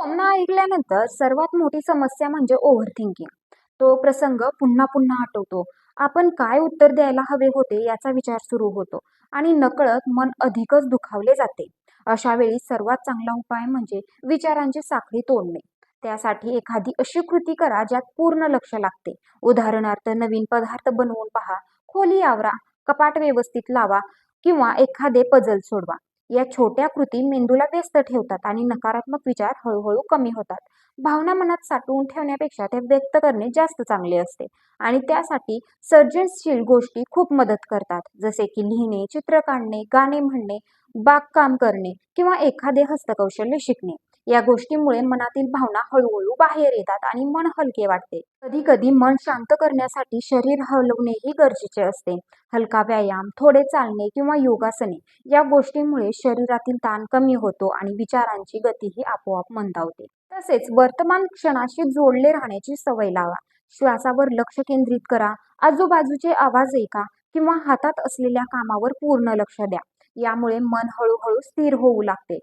भावना ऐकल्यानंतर सर्वात मोठी समस्या म्हणजे ओव्हर थिंकिंग. तो प्रसंग पुन्हा पुन्हा आठवतो. आपण काय उत्तर द्यायला हवे होते याचा विचार सुरू होतो आणि नकळत मन अधिकच दुखावले जाते. अशा वेळी सर्वात चांगला उपाय म्हणजे विचारांची साखळी तोडणे. त्यासाठी एखादी अशी कृती करा ज्यात पूर्ण लक्ष लागते. उदाहरणार्थ नवीन पदार्थ बनवून पहा, खोली आवरा, कपाट व्यवस्थित लावा किंवा एखादे पझल सोडवा. या छोट्या कृती मेंदूला व्यस्त ठेवतात आणि नकारात्मक विचार हळूहळू कमी होतात. भावना मनात साठवून ठेवण्यापेक्षा त्या व्यक्त करणे जास्त चांगले असते आणि त्यासाठी सर्जनशील गोष्टी खूप मदत करतात, जसे की लिहिणे, चित्र काढणे, गाणे म्हणणे, बागकाम करणे किंवा एखादे हस्तकौशल्य शिकणे. या गोष्टीमुळे मनातील भावना हळूहळू बाहेर येतात आणि मन हलके वाटते. कधी कधी मन शांत करण्यासाठी शरीर हलवणेही गरजेचे असते. हलका व्यायाम, थोडे चालणे किंवा योगासने या गोष्टींमुळे शरीरातील ताण कमी होतो आणि विचारांची गतीही आपोआप मंदावते. तसेच वर्तमान क्षणाशी जोडले राहण्याची सवय लावा. श्वासावर लक्ष केंद्रित करा, आजूबाजूचे आवाज ऐका किंवा हातात असलेल्या कामावर पूर्ण लक्ष द्या. यामुळे मन हळूहळू स्थिर होऊ लागते.